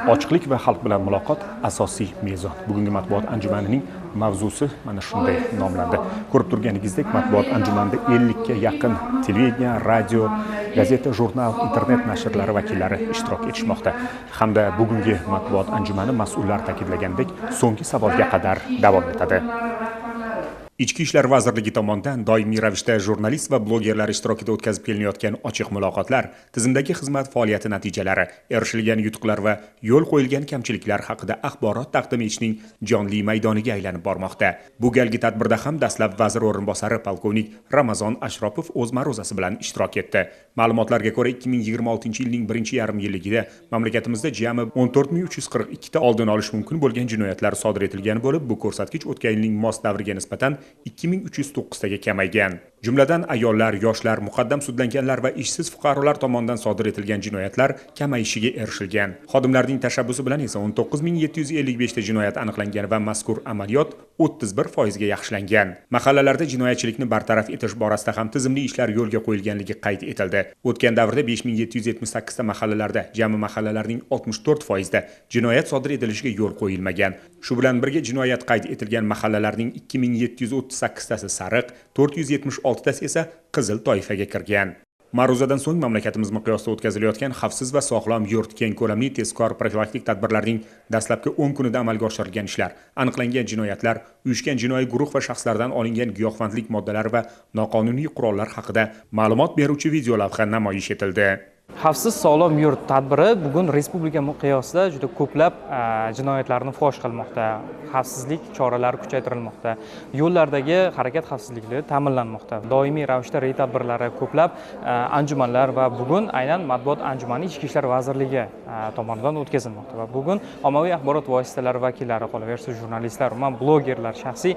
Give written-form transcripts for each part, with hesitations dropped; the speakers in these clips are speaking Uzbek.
Ochiqlik va xalq bilan muloqot asosiy mezon. Bugungi matbuot anjumanining mavzusi mana shunday nomlandi. Ko'rib turganingizdek, matbuot anjumanida 50 ga yaqin televideniya, radio, gazeta, jurnal, internet nashrlari vakillari ishtirok etishmoqda. Hamda bugungi matbuot anjumani mas'ullar ta'kidlagandek, so'nggi savolga qadar davom etadi. Ichki ishlar vazirligi tomonidan doimiy ravishda jurnalist va blogerlar ishtirokida o'tkazib kelinayotgan ochiq muloqotlar, tizimdagi xizmat faoliyati natijalari, erishilgan yutuqlar va yo'l qo'yilgan kamchiliklar haqida axborot taqdim etishning jonli maydoniga aylanib bormoqda. Bu galgi tadbirda ham dastlab vazir o'rinbosari polkovnik Ramazon Ashropov o'z ma'ruzasi bilan ishtirok etdi. Ma'lumotlarga ko'ra, 2026-yilning birinchi yarim yilligida mamlakatimizda jami 14342 ta oldin olish mumkin bo'lgan jinoyatlar sodir etilgan bo'lib, bu ko'rsatkich o'tgan yilning mos davriga nisbatan 2309 taga kamaygan. Jumladan ayollar, yoshlar, muqaddam sudlanganlar va ishsiz fuqarolar tomonidan sodir etilgan jinoyatlar kamayishiga erishilgan. Xodimlarning tashabbusi bilan esa 19755 ta jinoyat aniqlangan va mazkur amaliyot 31% ga yaxshilangan. Mahallalarda jinoyatchilikni bartaraf etish borasida ham tizimli ishlar yo'lga qo'yilganligi qayd etildi. O'tgan davrda 5778 ta mahallalarda, jami mahallalarning 64% da jinoyat sodir etilishiga yo'l qo'yilmagan. Shu bilan birga jinoyat qayd etilgan mahallalarning 2738 tasi sariq, 476 tasi esa qizil toifaga kirgan. Ma'ruzadan so'ng mamlakatimiz miqyosida o'tkazilayotgan xavfsiz va sog'lom yurt keng ko'lamli tezkor profilaktik tadbirlarning dastlabki 10 kunida amalga oshirilgan ishlar, aniqlangan jinoyatlar, uyushgan jinoiy guruh va shaxslardan olingan giyohvandlik moddalari va noqonuniy qurollar haqida ma'lumot beruvchi video lavha namoyish etildi. Xavfsiz sog'lom yurt tadbiri bugun respublika miqyosida juda ko'plab jinoyatlarni fosh qilmoqda. Xavfsizlik choralari kuchaytirilmoqda. Yo'llardagi harakat xavfsizligi ta'minlanmoqda. Doimiy ravishda reyd tadbirlari, ko'plab anjumanlar va bugun aynan matbuot anjumani Ichki ishlar vazirligi tomonidan o'tkazilmoqda. Va bugun ommaviy axborot vositalari vakillari, qolaversa jurnalistlar, umuman blogerlar shaxsiy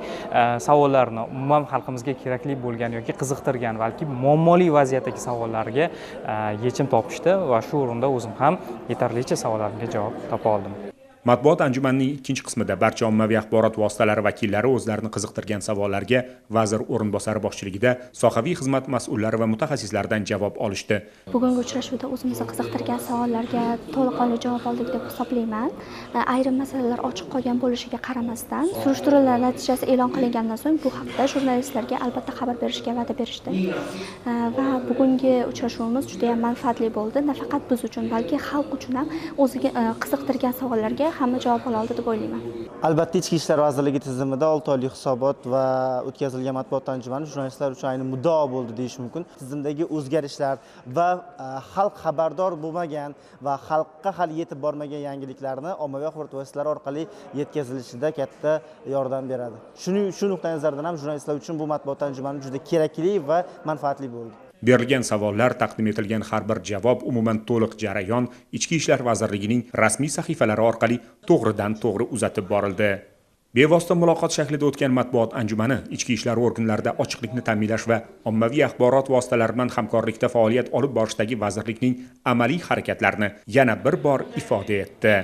savollarni, umuman xalqimizga kerakli bo'lgan yoki qiziqtirgan, balki muammoli vaziyatdagi savollarga yechim topishdi va shu o'rinda o'zim ham yetarlicha savollarimga javob topa oldim. Matbuot anjumanining ikkinchi qismida barcha ommaviy axborot vositalari vakillari o'zlarini qiziqtirgan savollarga vazir o'rinbosari boshchiligida sohaviy xizmat mas'ullari va mutaxassislardan javob olishdi. Bugungi uchrashuvda o'zimizni qiziqtirgan savollarga to'laqonli javob oldik deb hisoblayman. Ayrim masalalar ochiq qolgan bo'lishiga qaramasdan, surishtiruvlar natijasi e'lon qilingandan so'ng bu haqda jurnalistlarga albatta xabar berishga va'da berishdi. Va bugungi uchrashuvimiz juda ham manfaatli bo'ldi. Nafaqat biz uchun, balki xalq uchun ham o'ziga qiziqtirgan savollarga hamma javob ola oldi deb o'ylayman. Albatta Ichki ishlar vazirligi tizimida 6 oylik hisobot va o'tkazilgan matbuot anjumani jurnalistlar uchun ayni muddao bo'ldi deyish mumkin. Tizimdagi o'zgarishlar va xalq xabardor bo'lmagan va xalqqa hali yetib bormagan yangiliklarni ommaviy axborot vositalari orqali yetkazilishida katta yordam beradi. Shu nuqtai nazardan ham jurnalistlar uchun bu matbuot anjumani juda kerakli va manfaatli bo'ldi. Berilgan savollar, taqdim etilgan har bir javob, umuman to'liq jarayon Ichki ishlar vazirligining rasmiy sahifalari orqali to'g'ridan to'g'ri uzatib borildi. Bevosita muloqot shaklida o'tgan matbuot anjumani ichki ishlar organlarida ochiqlikni ta'minlash va ommaviy axborot vositalari bilan hamkorlikda faoliyat olib borishdagi vazirlikning amaliy harakatlarini yana bir bor ifoda etdi.